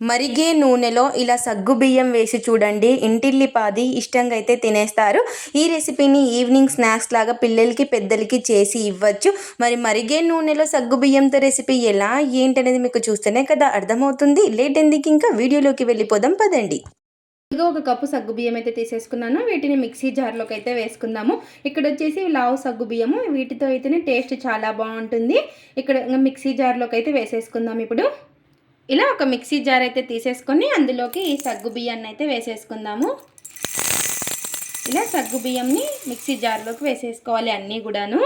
మరిగే నూనెలో ఇలా సగ్గుబియ్యం వేసి చూడండి. ఇంటిల్లిపాది ఇష్టంగా అయితే తినేస్తారు. ఈ రెసిపీని ఈవినింగ్ స్నాక్స్ లాగా పిల్లలకి పెద్దలకి చేసి ఇవ్వచ్చు. మరి మరిగే నూనెలో సగ్గుబియ్యంతో రెసిపీ ఎలా ఏంటనేది మీకు చూస్తేనే కదా అర్థమవుతుంది. లేట్ ఎందుకు, ఇంకా వీడియోలోకి వెళ్ళిపోదాం పదండి. ఇదిగో ఒక కప్పు సగ్గుబియ్యం అయితే తీసేసుకున్నాను. వీటిని మిక్సీ జార్లోకి అయితే వేసుకుందాము. ఇక్కడ వచ్చేసి లావు సగ్గుబియ్యము, వీటితో అయితేనే టేస్ట్ చాలా బాగుంటుంది. ఇక్కడ మిక్సీ జార్లోకి అయితే వేసేసుకుందాం. ఇప్పుడు ఇలా ఒక మిక్సీ జార్ అయితే తీసేసుకొని అందులోకి ఈ సగ్గుబియ్యాన్ని అయితే వేసేసుకుందాము. ఇలా సగ్గుబియ్యంని మిక్సీ జార్లోకి వేసేసుకోవాలి అన్నీ కూడాను.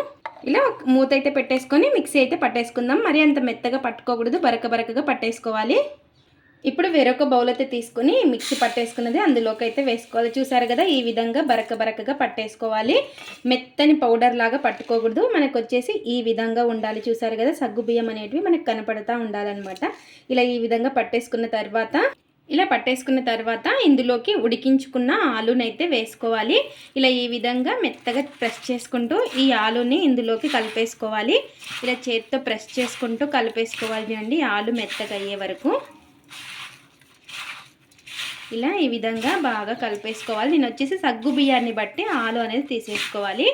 ఇలా మూత అయితే పెట్టేసుకొని మిక్సీ అయితే పట్టేసుకుందాం. మరి అంత మెత్తగా పట్టుకోకూడదు, బరకగా పట్టేసుకోవాలి. ఇప్పుడు వేరొక బౌల్ అయితే తీసుకొని మిక్సీ పట్టేసుకున్నది అందులోకి అయితే వేసుకోవాలి. చూసారు కదా, ఈ విధంగా బరకగా పట్టేసుకోవాలి. మెత్తని పౌడర్ లాగా పట్టుకోకూడదు, మనకు వచ్చేసి ఈ విధంగా ఉండాలి. చూసారు కదా, సగ్గుబియ్యం అనేటివి మనకు కనపడతా ఉండాలన్నమాట. ఇలా ఈ విధంగా పట్టేసుకున్న తర్వాత ఇందులోకి ఉడికించుకున్న ఆలునైతే వేసుకోవాలి. ఇలా ఈ విధంగా మెత్తగా ప్రెస్ చేసుకుంటూ ఈ ఆలుని ఇందులోకి కలిపేసుకోవాలి. ఇలా చేతితో ప్రెస్ చేసుకుంటూ కలిపేసుకోవాలి అండి, ఆలు మెత్తగా అయ్యే వరకు. ఇలా ఈ విధంగా బాగా కలిపేసుకోవాలి. నేను వచ్చేసి సగ్గు బియ్యాన్ని బట్టి ఆలు అనేది తీసేసుకోవాలి.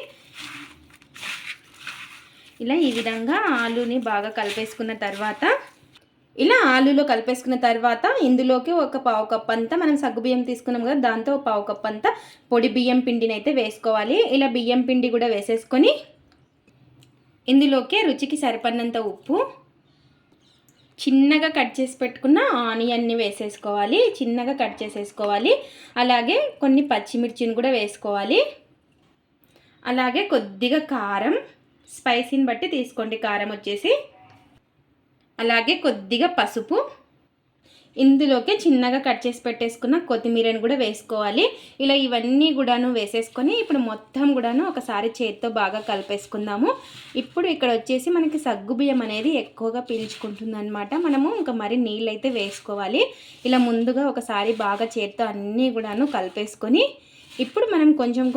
ఇలా ఈ విధంగా ఆలుని బాగా కలిపేసుకున్న తర్వాత ఆలులో కలిపేసుకున్న తర్వాత ఇందులోకి ఒక పావు కప్ అంతా మనం సగ్గుబియ్యం తీసుకున్నాం కదా, దాంతో ఒక పావు కప్ అంతా పొడి బియ్యం పిండిని అయితే వేసుకోవాలి. ఇలా బియ్యం పిండి కూడా వేసేసుకొని ఇందులోకి రుచికి సరిపడినంత ఉప్పు, చిన్నగా కట్ చేసి పెట్టుకున్న ఆనియన్ని వేసేసుకోవాలి. చిన్నగా కట్ చేసేసుకోవాలి. అలాగే కొన్ని పచ్చిమిర్చిని కూడా వేసుకోవాలి. అలాగే కొద్దిగా కారం, స్పైసీని బట్టి తీసుకోండి కారం వచ్చేసి. అలాగే కొద్దిగా పసుపు, ఇందులోకి చిన్నగా కట్ చేసి పెట్టేసుకున్న కొత్తిమీరని కూడా వేసుకోవాలి. ఇలా ఇవన్నీ కూడాను వేసేసుకొని ఇప్పుడు మొత్తం కూడాను ఒకసారి చేతితో బాగా కలిపేసుకుందాము. ఇప్పుడు ఇక్కడ వచ్చేసి మనకి సగ్గుబియ్యం అనేది ఎక్కువగా పీల్చుకుంటుంది అనమాట. మనము ఇంకా మరి నీళ్ళు అయితే వేసుకోవాలి. ఇలా ముందుగా ఒకసారి బాగా చేతితో అన్నీ కూడాను కలిపేసుకొని ఇప్పుడు మనం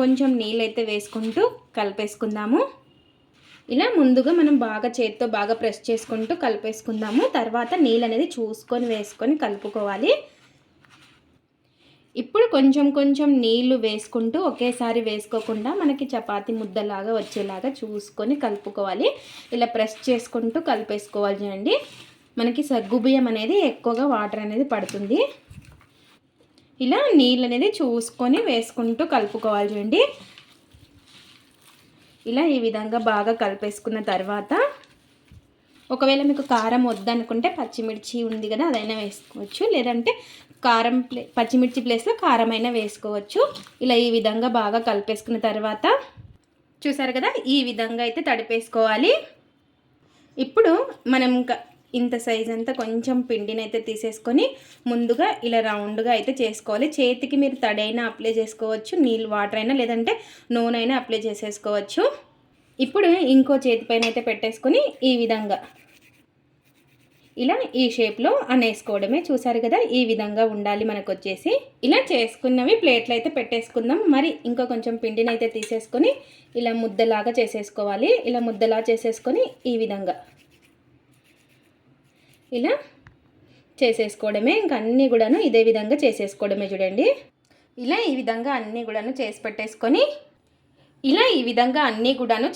కొంచెం నీళ్ళు అయితే వేసుకుంటూ కలిపేసుకుందాము. ఇలా ముందుగా మనం బాగా చేతితో బాగా ప్రెస్ చేసుకుంటూ కలిపేసుకుందాము. తర్వాత నీళ్ళు అనేది చూసుకొని వేసుకొని కలుపుకోవాలి. ఇప్పుడు కొంచెం నీళ్లు వేసుకుంటూ ఒకేసారి వేసుకోకుండా మనకి చపాతీ ముద్దలాగా వచ్చేలాగా చూసుకొని కలుపుకోవాలి. ఇలా ప్రెస్ చేసుకుంటూ కలిపేసుకోవాలి చూడండి. మనకి సగ్గుబియ్యం అనేది ఎక్కువగా వాటర్ అనేది పడుతుంది. ఇలా నీళ్ళు అనేది చూసుకొని వేసుకుంటూ కలుపుకోవాలి చూడండి. ఇలా ఈ విధంగా బాగా కలిపేసుకున్న తర్వాత ఒకవేళ మీకు కారం వద్దనుకుంటే పచ్చిమిర్చి ఉంది కదా, అదైనా వేసుకోవచ్చు. లేదంటే పచ్చిమిర్చి ప్లేస్లో కారం అయినా వేసుకోవచ్చు. ఇలా ఈ విధంగా బాగా కలిపేసుకున్న తర్వాత చూసారు కదా, ఈ విధంగా అయితే తడిపేసుకోవాలి. ఇప్పుడు మనం ఇంత సైజ్ అంతా కొంచెం పిండిని అయితే తీసేసుకొని ముందుగా ఇలా రౌండ్గా అయితే చేసుకోవాలి. చేతికి మీరు తడైనా అప్లై చేసుకోవచ్చు, వాటర్ అయినా లేదంటే నూనె అయినా అప్లై చేసేసుకోవచ్చు. ఇప్పుడు ఇంకో చేతిపైన అయితే పెట్టేసుకొని ఈ విధంగా ఇలా ఈ షేప్లో అనేసుకోవడమే. చూసారు కదా, ఈ విధంగా ఉండాలి మనకు వచ్చేసి. ఇలా చేసుకున్నవి ప్లేట్లు అయితే పెట్టేసుకుందాం. మరి ఇంకా కొంచెం పిండిని అయితే తీసేసుకొని ఇలా ముద్దలాగా చేసేసుకోవాలి. ఇలా ముద్దలా చేసేసుకొని ఈ విధంగా ఇలా చేసేసుకోవడమే. ఇంక అన్నీ కూడాను ఇదే విధంగా చేసేసుకోవడమే చూడండి. ఇలా ఈ విధంగా అన్నీ కూడాను చేసి పెట్టేసుకొని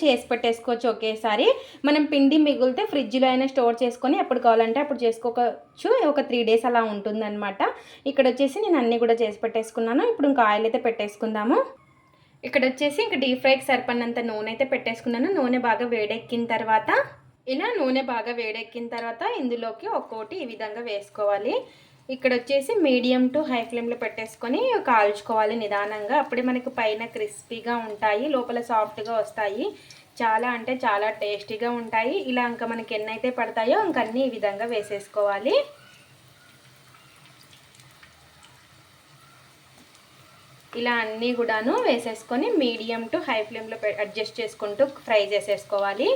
చేసి పెట్టేసుకోవచ్చు ఒకేసారి. మనం పిండి మిగిలితే ఫ్రిడ్జ్లో అయినా స్టోర్ చేసుకొని ఎప్పుడు కావాలంటే అప్పుడు చేసుకోవచ్చు. ఒక 3 days అలా ఉంటుందన్నమాట. ఇక్కడ వచ్చేసి నేను అన్నీ కూడా చేసి పెట్టేసుకున్నాను. ఇప్పుడు ఇంకా ఆయిల్ అయితే పెట్టేసుకుందాము. ఇక్కడ వచ్చేసి ఇంకా డీప్ ఫ్రైకి సరిపడినంత నూనె అయితే పెట్టేసుకున్నాను. నూనె బాగా వేడెక్కిన తర్వాత ఇందులోకి ఒక్కోటి ఈ విధంగా వేసుకోవాలి. ఇక్కడ వచ్చేసి మీడియం టు హై ఫ్లేమ్లో పెట్టేసుకొని కాల్చుకోవాలి నిదానంగా. అప్పుడే మనకు పైన క్రిస్పీగా ఉంటాయి, లోపల సాఫ్ట్గా వస్తాయి. చాలా అంటే చాలా టేస్టీగా ఉంటాయి. ఇలా ఇంకా మనకి ఎన్నైతే పడతాయో ఇంకన్నీ ఈ విధంగా వేసేసుకోవాలి. ఇలా అన్నీ కూడాను వేసేసుకొని మీడియం టు హై ఫ్లేమ్లో అడ్జస్ట్ చేసుకుంటూ ఫ్రై చేసేసుకోవాలి.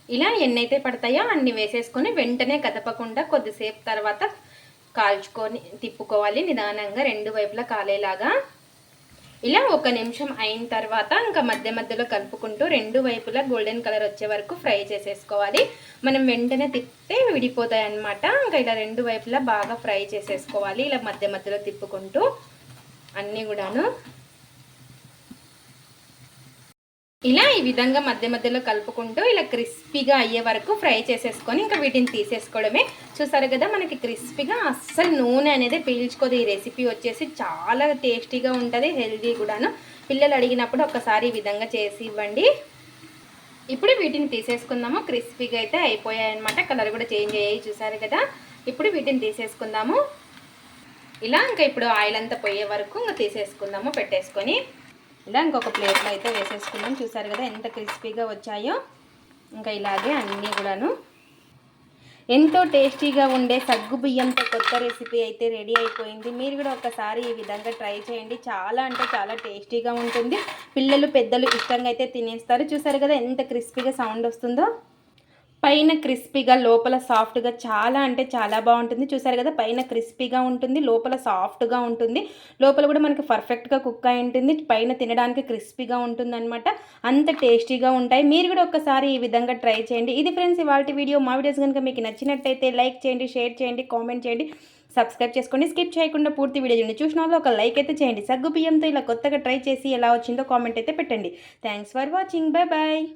ఇలా ఎన్నైతే పడతాయో అన్ని వేసేసుకొని వెంటనే కదపకుండా కొద్దిసేపు తర్వాత కాల్చుకొని తిప్పుకోవాలి నిదానంగా, రెండు వైపులా కాలేలాగా. ఇలా 1 నిమిషం అయిన తర్వాత ఇంకా మధ్య మధ్యలో కలుపుకుంటూ 2 వైపులా గోల్డెన్ కలర్ వచ్చే వరకు ఫ్రై చేసేసుకోవాలి. మనం వెంటనే తిప్పితే విడిపోతాయి అన్నమాట. ఇంకా ఇలా 2 వైపులా బాగా ఫ్రై చేసేసుకోవాలి. ఇలా మధ్య మధ్యలో తిప్పుకుంటూ అన్నీ కూడాను ఇలా ఈ విధంగా మధ్య మధ్యలో కలుపుకుంటూ ఇలా క్రిస్పీగా అయ్యే వరకు ఫ్రై చేసేసుకొని ఇంకా వీటిని తీసేసుకోవడమే. చూసారు కదా మనకి క్రిస్పీగా అస్సలు నూనె అనేది పీల్చుకోదు. ఈ రెసిపీ వచ్చేసి చాలా టేస్టీగా ఉంటుంది, హెల్దీ కూడాను. పిల్లలు అడిగినప్పుడు ఒకసారి ఈ విధంగా చేసి ఇవ్వండి. ఇప్పుడు వీటిని తీసేసుకుందాము. క్రిస్పీగా అయితే అయిపోయాయి అనమాట, కలర్ కూడా చేంజ్ అయ్యాయి చూసారు కదా. ఇప్పుడు వీటిని తీసేసుకుందాము. ఇలా ఇంకా ఇప్పుడు ఆయిల్ అంతా పోయే వరకు ఇంకా తీసేసుకుందాము పెట్టేసుకొని. ఇలా ఇంకొక ప్లేట్లో అయితే వేసేసుకున్నాం. చూసారు కదా ఎంత క్రిస్పీగా వచ్చాయో. ఇంకా ఇలాగే అన్నీ కూడాను ఎంతో టేస్టీగా ఉండే సగ్గు బియ్యంతో కొత్త రెసిపీ అయితే రెడీ అయిపోయింది. మీరు కూడా ఒకసారి ఈ విధంగా ట్రై చేయండి. చాలా అంటే చాలా టేస్టీగా ఉంటుంది. పిల్లలు పెద్దలు ఇష్టంగా అయితే తినేస్తారు. చూసారు కదా ఎంత క్రిస్పీగా సౌండ్ వస్తుందో. పైన క్రిస్పీగా లోపల సాఫ్ట్గా చాలా అంటే చాలా బాగుంటుంది. చూసారు కదా పైన క్రిస్పీగా ఉంటుంది, లోపల సాఫ్ట్గా ఉంటుంది. లోపల కూడా మనకి పర్ఫెక్ట్గా కుక్ అయి ఉంటుంది. పైన తినడానికి క్రిస్పీగా ఉంటుంది అనమాట. అంత టేస్టీగా ఉంటాయి. మీరు కూడా ఒకసారి ఈ విధంగా ట్రై చేయండి. ఇది ఫ్రెండ్స్ ఇవాల్టి వీడియో. మా వీడియోస్ కనుక మీకు నచ్చినట్టయితే లైక్ చేయండి, షేర్ చేయండి, కామెంట్ చేయండి, సబ్స్క్రైబ్ చేసుకోండి. స్కిప్ చేయకుండా పూర్తి వీడియో చూడండి. చూసిన వాళ్ళు ఒక లైక్ అయితే చేయండి. సగ్గు బియ్యంతో ఇలా కొత్తగా ట్రై చేసి ఎలా వచ్చిందో కామెంట్ అయితే పెట్టండి. Thanks for watching. Bye bye.